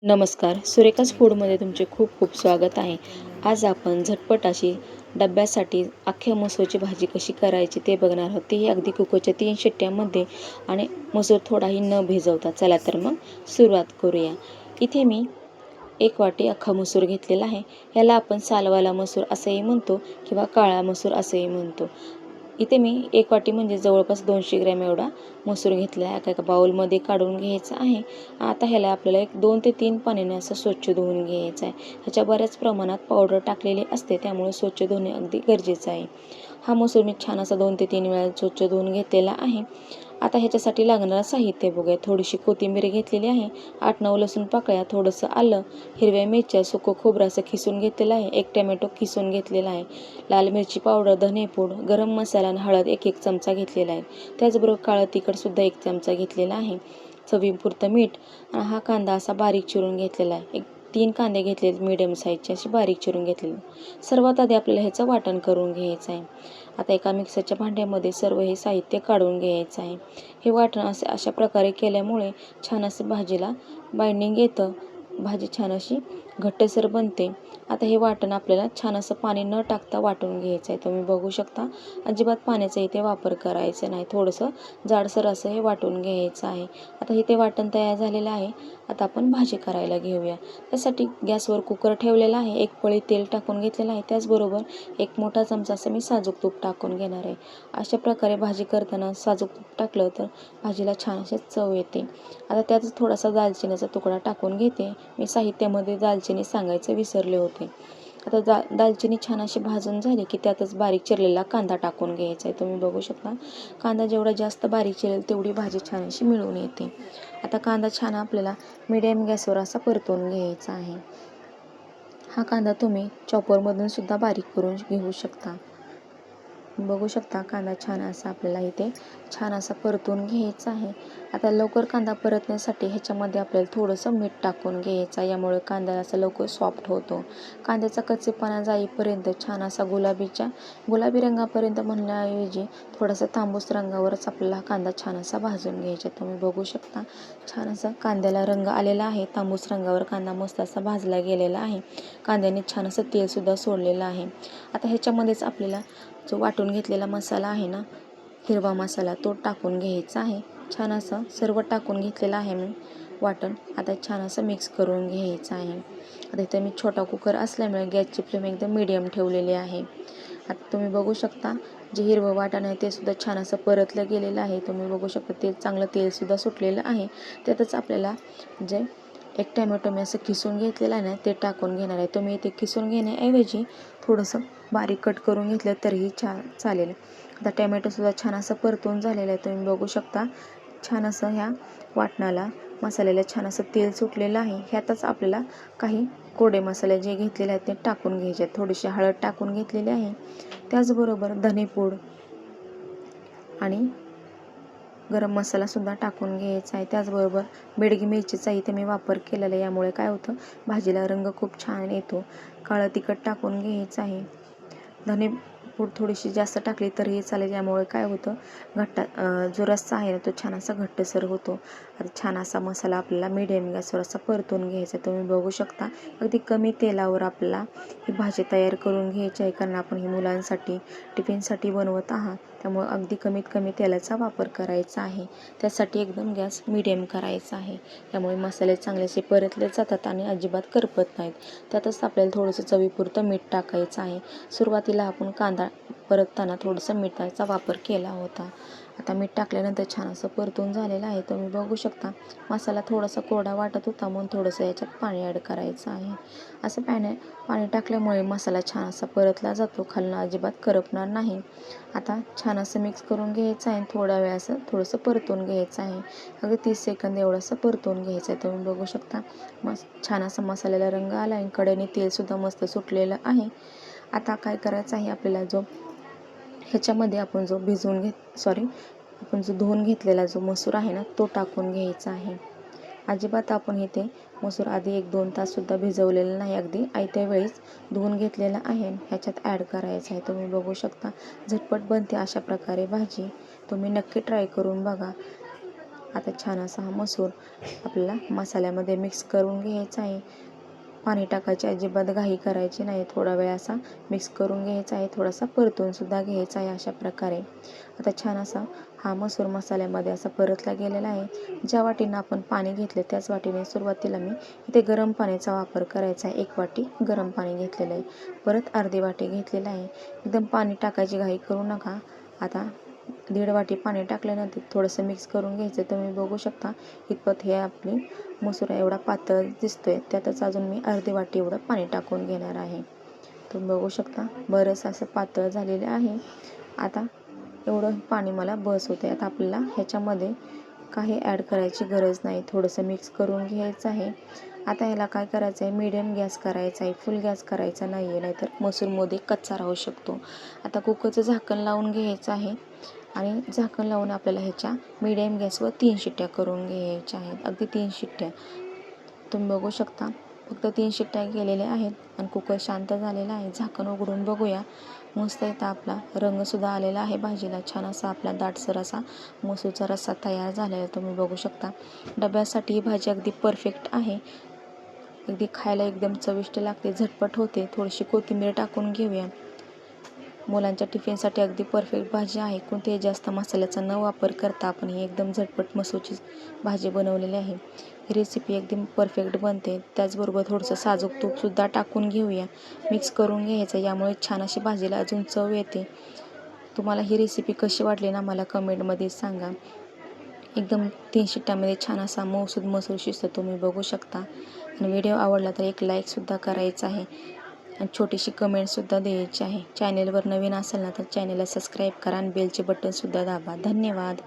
नमस्कार, सुरेखाच फूडमध्ये तुमचे खूप खूप स्वागत आहे. आज आपण झटपट अशी डब्यासाठी अख्ख्या मसूरची भाजी कशी करायची ते बघणार आहोत. तेही अगदी कुकरच्या 3 शिट्ट्यांमध्ये आणि मसूर थोडाही न भिजवता. चला तर मग सुरुवात करूया. इथे मी 1 वाटी अख्खा मसूर घेतलेला आहे. याला आपण सालवाला मसूर असंही म्हणतो किंवा काळा मसूर असंही म्हणतो. इथे मी 1 वाटी म्हणजे जवळपास 200 ग्रॅम एवढा मसूर घेतला आहे. एका बाउलमध्ये काढून घ्यायचा आहे. आता ह्याला आपल्याला एक 2 ते 3 पाण्याने असं स्वच्छ धुवून घ्यायचं आहे. ह्याच्या बऱ्याच प्रमाणात पावडर टाकलेली असते, त्यामुळे स्वच्छ धुणे अगदी गरजेचं आहे. हा मसूर मी छान असा 2 ते 3 वेळा स्वच्छ धुवून घेतलेला आहे. आता ह्याच्यासाठी लागणारं साहित्य बघूया. थोडीशी कोथिंबीर घेतलेली आहे, 8-9 लसूण पाकळ्या, थोडंसं आलं, हिरव्या मिरच्या, सुकं खोबरं असं खिसून घेतलेलं आहे, 1 टोमॅटो खिसून घेतलेला आहे, लाल मिरची पावडर, धनेपूड, गरम मसाला आणि हळद 1-1 चमचा घेतलेला आहे. त्याचबरोबर काळं तिखटसुद्धा 1 चमचा घेतलेला आहे, चवीपुरतं मीठ. आणि हा कांदा असा बारीक चिरून घेतलेला आहे. 3 कांदे घेतलेले मीडियम साईजचे असे बारीक चिरून घेतलेले. सर्वात आधी आपल्याला ह्याचं वाटण करून घ्यायचं आहे. आता एका मिक्सरच्या भांड्यामध्ये सर्व हे साहित्य काढून घ्यायचं आहे. हे वाटण अशा प्रकारे केल्यामुळे छान असं भाजीला बाइंडिंग येतं, भाजी छान अशी घट्टसर बनते. आता हे वाटण आपल्याला छान असं पाणी न टाकता वाटून घ्यायचं आहे. तुम्ही बघू शकता, अजिबात पाण्याचा इथे वापर करायचा नाही. थोडंसं जाडसर असं हे वाटून घ्यायचं आहे. आता इथे वाटण तयार झालेलं आहे. आता आपण भाजी करायला घेऊया. त्यासाठी गॅसवर कुकर ठेवलेला आहे. 1 पळी तेल टाकून घेतलेलं आहे. त्याचबरोबर 1 मोठा चमचा असं मी साजूक तूप टाकून घेणार आहे. अशा प्रकारे भाजी करताना साजूक तूप टाकलं तर भाजीला छान अशी चव येते. आता त्यातच थोडासा दालचिनीचा तुकडा टाकून घेते. मी साहित्यामध्ये दालचिनी सांगायचं विसरले होते. आता दालचिनी छान अशी भाजून झाली की त्यातच बारीक चिरलेला कांदा टाकून घ्यायचा आहे. तुम्ही बघू शकता, कांदा जेवढा जास्त बारीक चिरेल तेवढी भाजी छान अशी मिळून येते. आता कांदा छान आपल्याला मीडियम गॅसवर असा परतून घ्यायचा आहे. हा कांदा तुम्ही चॉपरमधून सुद्धा बारीक करून घेऊ शकता. बघू शकता, कांदा छान असा आपल्याला इथे छान असा परतून घ्यायचा आहे. आता लवकर कांदा परतण्यासाठी ह्याच्यामध्ये आपल्याला थोडंसं मीठ टाकून घ्यायचं, यामुळे कांदा असा लवकर सॉफ्ट होतो. कांद्याचा कच्चेपणा जाईपर्यंत छान असा गुलाबी रंगापर्यंत म्हणण्याऐवजी थोडासा तांबूस रंगावरच आपल्याला कांदा छान असा भाजून घ्यायचा. तुम्ही बघू शकता, छान असा कांद्याला रंग आलेला आहे. तांबूस रंगावर कांदा मस्त असा भाजला गेलेला आहे. कांद्याने छान असं तेलसुद्धा सोडलेलं आहे. आता ह्याच्यामध्येच आपल्याला जो वाटून घेतलेला मसाला आहे ना, हिरवा मसाला, तो टाकून घ्यायचा आहे. छान असं सर्व टाकून घेतलेलं आहे मी वाटण. आता छान असं मिक्स करून घ्यायचं आहे. आता इथे मी छोटा कुकर असल्यामुळे गॅसची फ्लेम एकदम मीडियम ठेवलेली आहे. आता तुम्ही बघू शकता, जे हिरवं वाटण आहे ते सुद्धा छान असं परतलं गेलेलं आहे. तुम्ही बघू शकता, ते चांगलं तेलसुद्धा सुटलेलं आहे. त्यातच आपल्याला जे 1 टोमॅटो मी असं खिसून घेतलेलं आहे ना, ते टाकून घेणार आहे. तुम्ही इथे खिसून घेण्याऐवजी थोडंसं बारीक कट करून घेतलं तरीही चालेल. आता टोमॅटोसुद्धा छान असं परतून झालेलं आहे. तुम्ही बघू शकता, छान असं ह्या वाटणाला, मसाल्याला छान असं तेल सुटलेलं आहे. ह्यातच आपल्याला काही कोरडे मसाले जे घेतलेले आहेत ते टाकून घ्यायचे आहेत. थोडीशी हळद टाकून घेतलेली आहे. त्याचबरोबर धनेपूड आणि गरम मसालासुद्धा टाकून घ्यायचा आहे. त्याचबरोबर बेडगी मिरचीचा इथे मी वापर केलेला आहे. यामुळे काय होतं, भाजीला रंग खूप छान येतो. काळं तिखट टाकून घ्यायचं आहे. धनेपूड थोडीशी जास्त टाकली तरीही चालेल. यामुळे काय होतं, जो रस्सा आहे ना, तो छान असा घट्टसर होतो. आता छान असा मसाला आपल्याला मीडियम गॅसवर असा परतून घ्यायचा. तुम्ही बघू शकता, अगदी कमी तेलावर आपल्याला ही भाजी तयार करून घ्यायची आहे, कारण आपण ही मुलांसाठी टिफिनसाठी बनवत आहात. त्यामुळे अगदी कमीत कमी तेलाचा वापर करायचा आहे. त्यासाठी एकदम गॅस मीडियम करायचा आहे. त्यामुळे मसाले चांगलेसे परतले जातात आणि अजिबात करपत नाहीत. त्यातच आपल्याला थोडंसं चवीपुरतं मीठ टाकायचं आहे. सुरुवातीला आपण कांदा परतताना थोडंसं मिठाचा वापर केला होता. आता मीठ टाकल्यानंतर छान असं परतून झालेलं आहे. तुम्ही बघू शकता, मसाला थोडासा कोरडा वाटत होता म्हणून थोडंसं याच्यात पाणी ॲड करायचं आहे. असं पाणी टाकल्यामुळे मसाला छान असा परतला जातो, खालनं अजिबात करपणार नाही. आता छान असं मिक्स करून घ्यायचं आहे. थोडा वेळ असं थोडंसं परतून घ्यायचं आहे. अगदी 30 सेकंद एवढंसं परतून घ्यायचं आहे. तुम्ही बघू शकता, छान असा मसाल्याला रंग आला आहे. कडेने तेलसुद्धा मस्त सुटलेलं आहे. आता काय करायचं आहे आपल्याला, ह्याच्यामध्ये आपण आपण जो धुवून घेतलेला जो मसूर आहे ना, तो टाकून घ्यायचा आहे. अजिबात आपण इथे मसूर आधी 1-2 ताससुद्धा भिजवलेलं नाही, अगदी आयत्या वेळेस धुवून घेतलेला आहे. ह्याच्यात ॲड करायचं आहे. तुम्ही बघू शकता, झटपट बनते अशा प्रकारे भाजी. तुम्ही नक्की ट्राय करून बघा. आता छान असा हा मसूर आपल्याला मसाल्यामध्ये मिक्स करून घ्यायचा आहे. पाणी टाकायची अजिबात घाई करायची नाही. थोडा वेळ असा मिक्स करून घ्यायचा आहे. थोडासा परतून सुद्धा घ्यायचा आहे. अशा प्रकारे आता छान असा हा मसूर मसाल्यामध्ये असा परतला गेलेला आहे. ज्या वाटीनं आपण पाणी घेतले त्याच वाटीने सुरुवातीला मी इथे गरम पाण्याचा वापर करायचा आहे. 1 वाटी गरम पाणी घेतलेलं आहे. परत अर्धी वाटी घेतलेलं आहे. एकदम पाणी टाकायची घाई करू नका. आता 1.5 वाटी पाणी टाकल्यानंतर थोडंसं मिक्स करून घ्यायचं. तुम्ही बघू शकता इतपत हे आपली मसूर एवढा पातळ दिसतोय. त्यातच अजून मी अर्धी वाटी एवढं पाणी टाकून घेणार आहे. तुम्ही बघू शकता बरंच असं पातळ झालेलं आहे. आता एवढं पाणी मला बस होतं आहे. आता आपल्याला ह्याच्यामध्ये काही ॲड करायची गरज नाही. थोडंसं मिक्स करून घ्यायचं आहे. आता ह्याला काय करायचं आहे, मीडियम गॅस करायचा आहे, फुल गॅस करायचा नाही आहे, नाहीतर मसूरमध्ये कच्चा राहू शकतो. आता कुकरचं झाकण लावून घ्यायचं आहे आणि झाकण लावून आपल्याला ह्याच्या मीडियम गॅसवर 3 शिट्ट्या करून घ्यायच्या आहेत. अगदी 3 शिट्ट्या. तुम्ही बघू शकता फक्त 3 शिट्ट्या केलेल्या आहेत आणि कुकर शांत झालेला आहे. झाकण उघडून बघूया. मस्त इथं आपला रंगसुद्धा आलेला आहे भाजीला. छान असा आपला दाटसर असा मसूरचा रस्सा तयार झालेला आहे. तुम्ही बघू शकता. डब्यासाठी ही भाजी अगदी परफेक्ट आहे. अगदी खायला एकदम चविष्ट लागते, झटपट होते. थोडीशी कोथिंबीर टाकून घेऊया. मुलांच्या टिफिनसाठी अगदी परफेक्ट भाजी आहे. कोणत्याही जास्त मसाल्याचा न वापर करता आपण ही एकदम झटपट मसूरची भाजी बनवलेली आहे. ही रेसिपी एकदम परफेक्ट बनते. त्याचबरोबर थोडंसं साजूक तूपसुद्धा टाकून घेऊया. मिक्स करून घ्यायचं. यामुळे छान अशी भाजीला अजून चव येते. तुम्हाला ही रेसिपी कशी वाटली ना मला कमेंटमध्ये सांगा. एकदम 3 शिट्ट्यामध्ये छान असा मऊसूद मसूर शिजतो. तुम्ही बघू शकता. आणि व्हिडिओ आवडला तर एक लाईकसुद्धा करायचा आहे आणि छोटीशी कमेंटसुद्धा द्यायची आहे. चॅनेलवर नवीन असेल ना तर चॅनेलला सबस्क्राईब करा आणि बेलचे बटनसुद्धा दाबा. धन्यवाद.